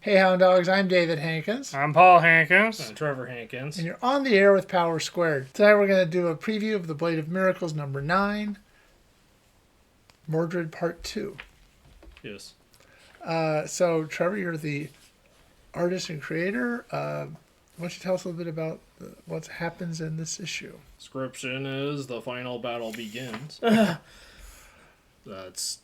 Hey, Hound Dogs, I'm David Hankins. I'm Paul Hankins. I'm Trevor Hankins. And you're on the air with Power Squared. Tonight we're going to do a preview of The Blade of Miracles number 9, Mordred Part 2. Yes. So, Trevor, you're the artist and creator. Why don't you tell us a little bit about what happens in this issue? Description is the final battle begins. That's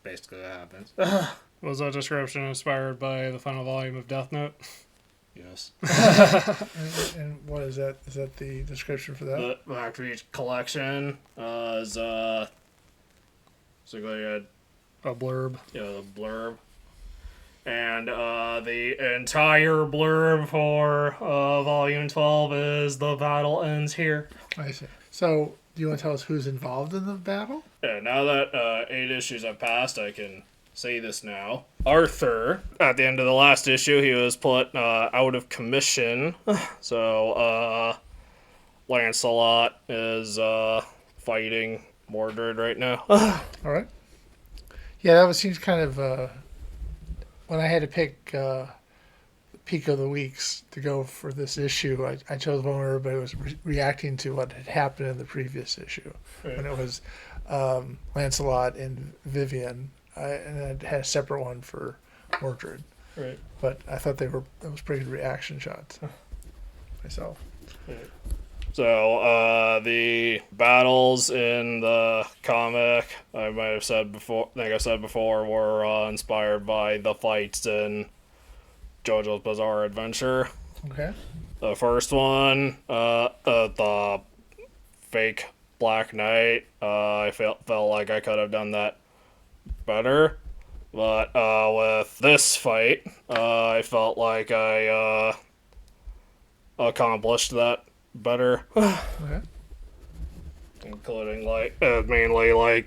basically what happens. Was that description inspired by the final volume of Death Note? Yes. And what is that? Is that the description for that? The Black Beach collection is basically A blurb. the blurb. And the entire blurb for volume 12 is the battle ends here. I see. So, do you want to tell us who's involved in the battle? Yeah, now that 8 issues have passed, I can say this now. Arthur, at the end of the last issue, he was put out of commission. So, Lancelot is fighting Mordred right now. All right. Yeah, seems kind of... when I had to pick Peak of the Weeks to go for this issue, I chose one where everybody was reacting to what had happened in the previous issue. Right. When it was Lancelot and Vivian, and I had a separate one for Mordred. Right. But I thought that was pretty good reaction shots myself. Right. So, the battles in the comic, I might have said before, were inspired by the fights in JoJo's Bizarre Adventure. Okay. The first one, the fake Black Knight, I felt like I could have done that better. But with this fight, I felt like I accomplished that better. Okay. Including mainly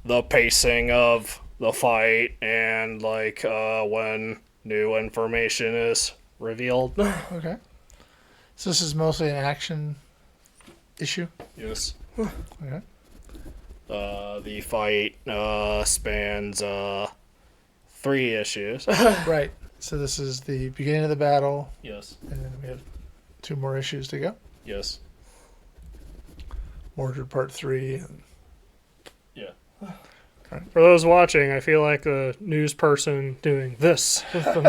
the pacing of the fight and when new information is revealed. Okay. So this is mostly an action issue? Yes. Okay. The fight spans 3 issues. Right. So this is the beginning of the battle, Yes. and then we have 2 more issues to go. Yes. Mordred Part 3. Yeah. For those watching, I feel like a news person doing this with them.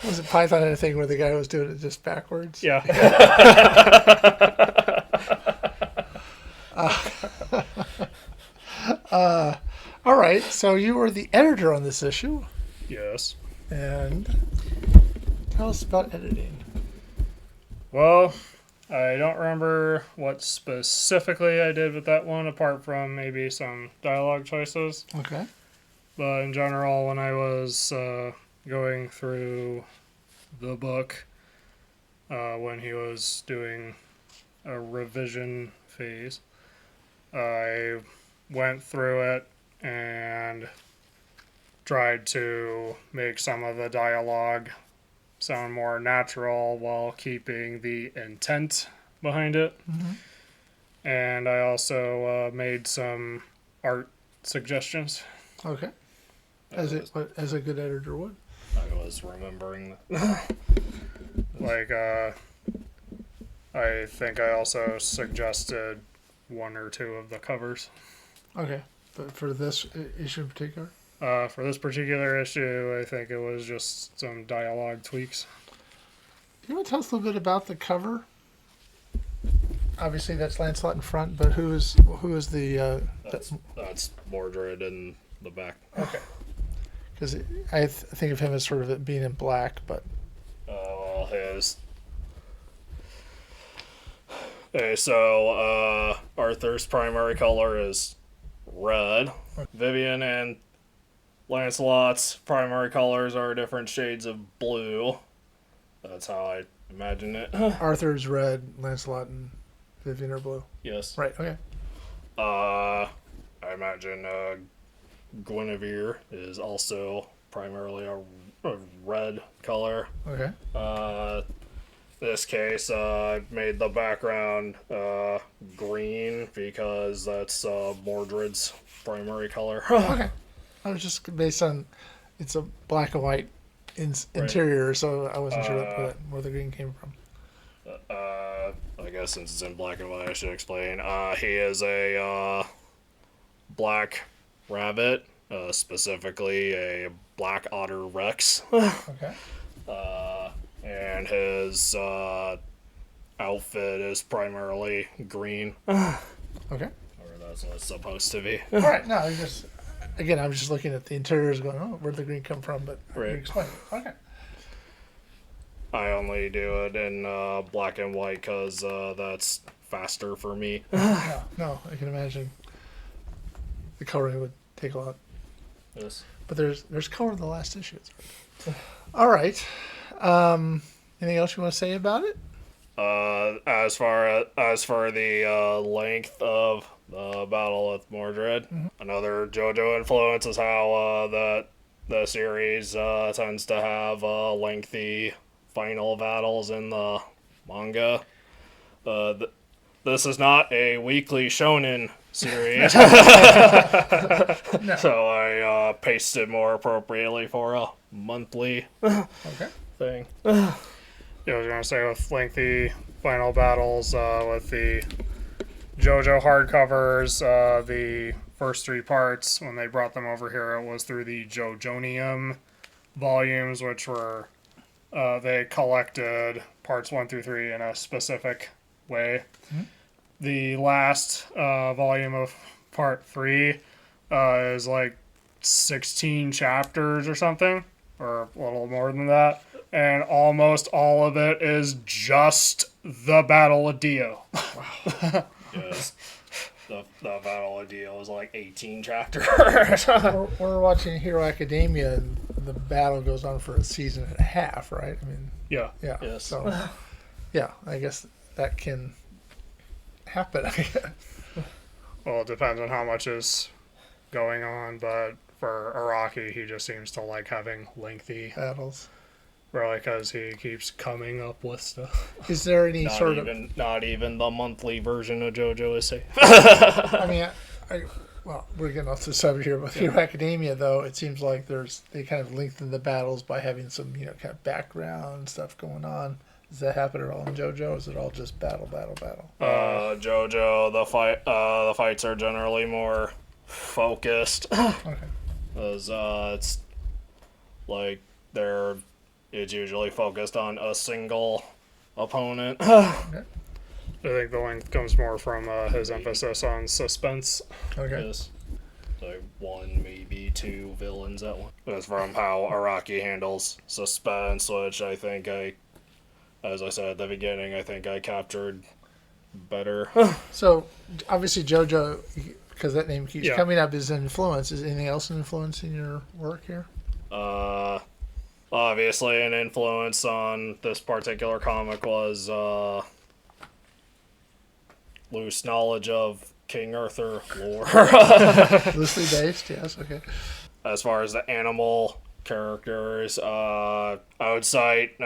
Was it Python anything where the guy was doing it just backwards? Yeah. All right. So you were the editor on this issue, Yes. and tell us about editing. Well, I don't remember what specifically I did with that one, apart from maybe some dialogue choices. Okay. But in general, when I was going through the book, when he was doing a revision phase, I went through it and tried to make some of the dialogue sound more natural while keeping the intent behind it. Mm-hmm. And I also made some art suggestions. Okay. As a good editor would. I was remembering that. I think I also suggested 1 or 2 of the covers. Okay. But for this issue in particular? For this particular issue, I think it was just some dialogue tweaks. Do you want to tell us a little bit about the cover? Obviously, that's Lancelot in front, but who is the? That's Mordred in the back. Okay. Because I think of him as sort of it being in black, but. Arthur's primary color is red. Vivian and Lancelot's primary colors are different shades of blue. That's how I imagine it. Arthur's red, Lancelot and Vivian are blue. Yes. Right. Okay. I imagine Guinevere is also primarily a red color. Okay. This case, I made the background green because that's Mordred's primary color. Okay. I was just based on it's a black and white interior, so I wasn't sure where the green came from. I guess since it's in black and white, I should explain. He is a black rabbit, specifically a black otter rex. Okay. And his outfit is primarily green. Okay. Or that's what it's supposed to be. All right. No, I was just looking at the interiors, going, "Oh, where'd the green come from?" But Right. you explained it. Okay. I only do it in black and white because that's faster for me. No, I can imagine the coloring would take a lot. Yes. But there's color in the last issue. All right. Anything else you want to say about it? As for the length of the battle with Mordred, another JoJo influence is how the series tends to have lengthy final battles in the manga. This is not a weekly shonen series, No. so I paced it more appropriately for a monthly Okay. thing. Yeah, I was gonna say with lengthy final battles, with the JoJo hardcovers, the first 3 parts when they brought them over here, it was through the JoJonium volumes, which were they collected parts 1 through 3 in a specific way. Mm-hmm. The last volume of part 3 is like 16 chapters or something, or a little more than that. And almost all of it is just the Battle of Dio. Yes. The Battle of Dio is like 18 chapters. We're watching Hero Academia, and the battle goes on for a season and a half, right? I mean, Yeah. yeah. Yes. So, yeah, I guess that can happen. Well, it depends on how much is going on, but for Araki, he just seems to like having lengthy, Battles. really, because he keeps coming up with stuff. Is there any sort of? Not even the monthly version of JoJo is safe. I mean, well, we're getting off the subject here, but Hero Academia, though, it seems like they kind of lengthen the battles by having some, kind of background stuff going on. Does that happen at all in JoJo? Or is it all just battle? JoJo, the fights are generally more focused. Okay. Because it's like it's usually focused on a single opponent. I think the length comes more from his emphasis on suspense. Okay. Yes. Like 1, maybe 2 villains at once. That's from how Araki handles suspense, which I think as I said at the beginning, I think I captured better. So, obviously, JoJo, because that name keeps Yeah. coming up, is an influence. Is anything else an influence in your work here? Obviously, an influence on this particular comic was loose knowledge of King Arthur lore. Loosely based, yes. Okay. As far as the animal characters, I would cite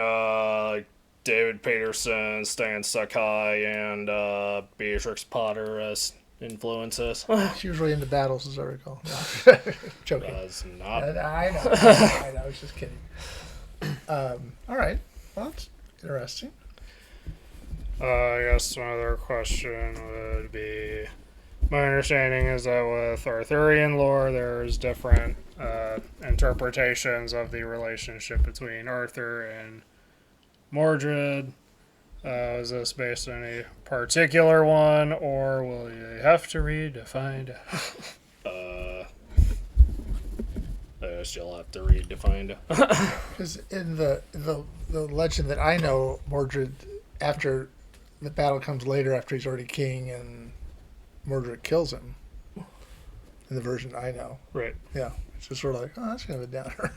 David Peterson, Stan Sakai, and Beatrix Potter as influences. It's usually into battles, as I recall. No. Joking. That's not. I know. I was just kidding. All right. Well, that's interesting. I guess another question would be, my understanding is that with Arthurian lore, there's different interpretations of the relationship between Arthur and Mordred. Is this based on a particular one, or will you have to read to find out? I guess you'll have to read to find out. Because in the legend that I know, Mordred, after the battle comes later, after he's already king, and Mordred kills him. In the version I know. Right. Yeah. It's just sort of like, oh, that's kind of a downer.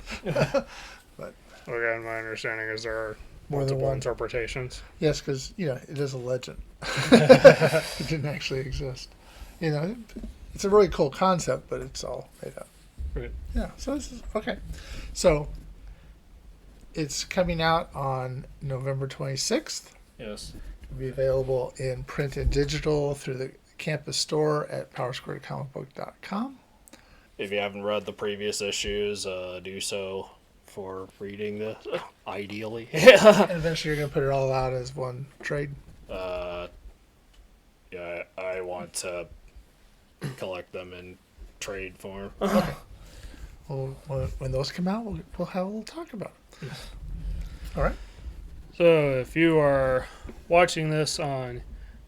Again, my understanding is there are More than multiple one. interpretations. Yes, because, it is a legend. It didn't actually exist. It's a really cool concept, but it's all made up. Right. Yeah, so this is, okay. So, it's coming out on November 26th. Yes. It'll be available in print and digital through the campus store at powersquarecomicbook.com. if you haven't read the previous issues, do so for reading this. Ideally. And eventually you're going to put it all out as one trade. Yeah, I want to collect them in trade form. Well, when those come out, we'll have a little talk about it. All right. So if you are watching this on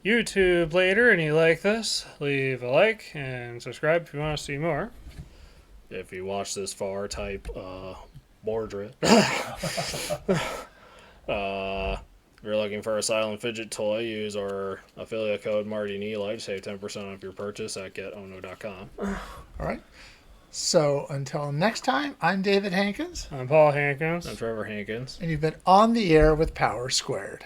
YouTube later and you like this, leave a like and subscribe if you want to see more. If you watch this far, type Mordred. If you're looking for a silent fidget toy, use our affiliate code Marty Neely to save 10% off your purchase at getono.com. All right. So until next time, I'm David Hankins. I'm Paul Hankins. I'm Trevor Hankins. And you've been on the air with Power Squared.